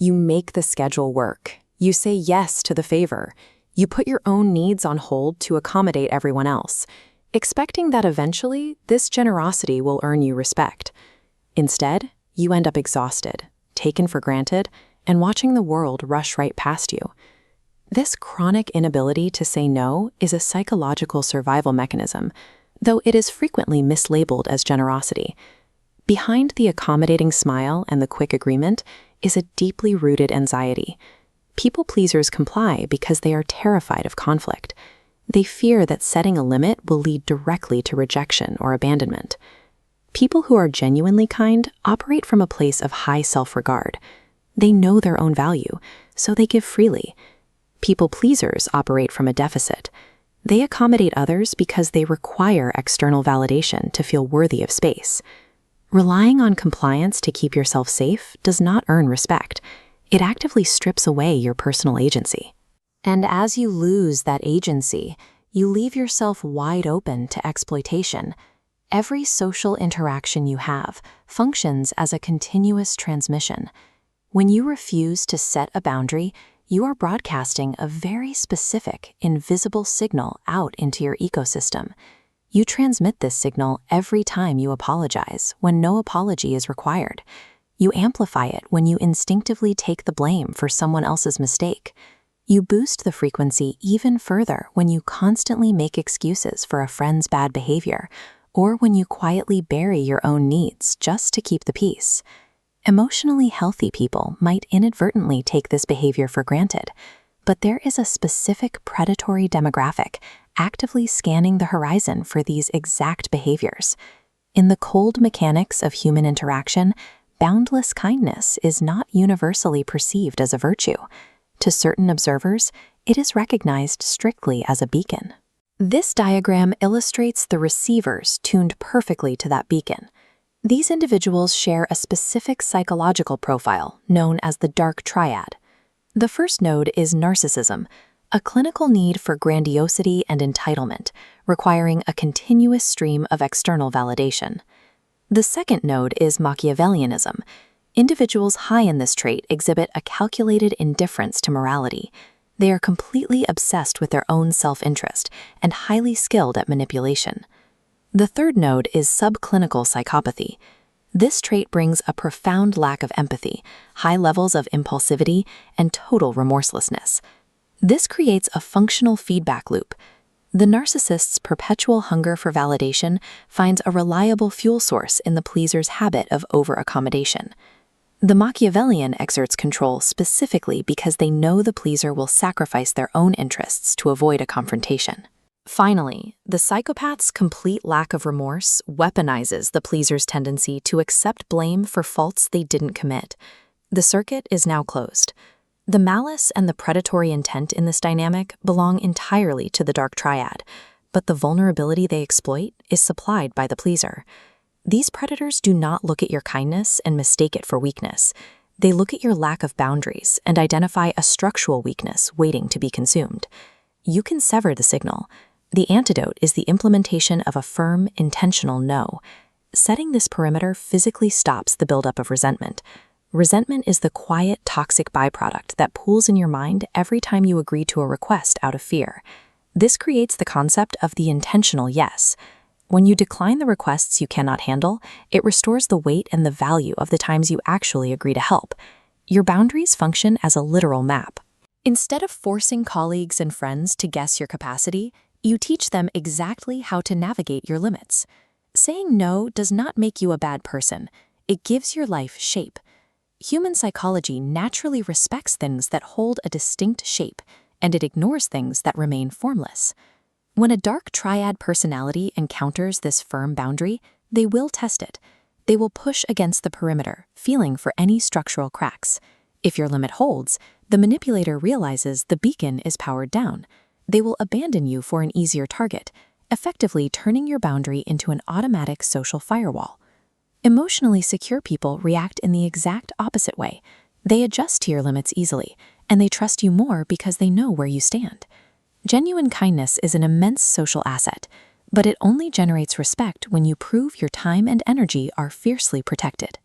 You make the schedule work. You say yes to the favor. You put your own needs on hold to accommodate everyone else, expecting that eventually this generosity will earn you respect. Instead, you end up exhausted, taken for granted, and watching the world rush right past you. This chronic inability to say no is a psychological survival mechanism, though it is frequently mislabeled as generosity. Behind the accommodating smile and the quick agreement is a deeply rooted anxiety. People pleasers comply because they are terrified of conflict. They fear that setting a limit will lead directly to rejection or abandonment. People who are genuinely kind operate from a place of high self-regard. They know their own value, so they give freely. People pleasers operate from a deficit. They accommodate others because they require external validation to feel worthy of space. Relying on compliance to keep yourself safe does not earn respect. It actively strips away your personal agency. And as you lose that agency, you leave yourself wide open to exploitation. Every social interaction you have functions as a continuous transmission. When you refuse to set a boundary, you are broadcasting a very specific, invisible signal out into your ecosystem. You transmit this signal every time you apologize when no apology is required. You amplify it when you instinctively take the blame for someone else's mistake. You boost the frequency even further when you constantly make excuses for a friend's bad behavior, or when you quietly bury your own needs just to keep the peace. Emotionally healthy people might inadvertently take this behavior for granted, but there is a specific predatory demographic actively scanning the horizon for these exact behaviors. In the cold mechanics of human interaction, boundless kindness is not universally perceived as a virtue. To certain observers, it is recognized strictly as a beacon. This diagram illustrates the receivers tuned perfectly to that beacon. These individuals share a specific psychological profile known as the dark triad. The first node is narcissism, a clinical need for grandiosity and entitlement, requiring a continuous stream of external validation. The second node is Machiavellianism. Individuals high in this trait exhibit a calculated indifference to morality. They are completely obsessed with their own self-interest and highly skilled at manipulation. The third node is subclinical psychopathy. This trait brings a profound lack of empathy, high levels of impulsivity, and total remorselessness. This creates a functional feedback loop. The narcissist's perpetual hunger for validation finds a reliable fuel source in the pleaser's habit of over-accommodation. The Machiavellian exerts control specifically because they know the pleaser will sacrifice their own interests to avoid a confrontation. Finally, the psychopath's complete lack of remorse weaponizes the pleaser's tendency to accept blame for faults they didn't commit. The circuit is now closed. The malice and the predatory intent in this dynamic belong entirely to the dark triad, but the vulnerability they exploit is supplied by the pleaser. These predators do not look at your kindness and mistake it for weakness. They look at your lack of boundaries and identify a structural weakness waiting to be consumed. You can sever the signal. The antidote is the implementation of a firm, intentional no. Setting this perimeter physically stops the buildup of resentment. Resentment is the quiet, toxic byproduct that pools in your mind every time you agree to a request out of fear. This creates the concept of the intentional yes. When you decline the requests you cannot handle, it restores the weight and the value of the times you actually agree to help. Your boundaries function as a literal map. Instead of forcing colleagues and friends to guess your capacity, you teach them exactly how to navigate your limits. Saying no does not make you a bad person. It gives your life shape. Human psychology naturally respects things that hold a distinct shape, and it ignores things that remain formless. When a dark triad personality encounters this firm boundary, they will test it. They will push against the perimeter, feeling for any structural cracks. If your limit holds, the manipulator realizes the beacon is powered down. They will abandon you for an easier target, effectively turning your boundary into an automatic social firewall. Emotionally secure people react in the exact opposite way. They adjust to your limits easily, and they trust you more because they know where you stand. Genuine kindness is an immense social asset, but it only generates respect when you prove your time and energy are fiercely protected.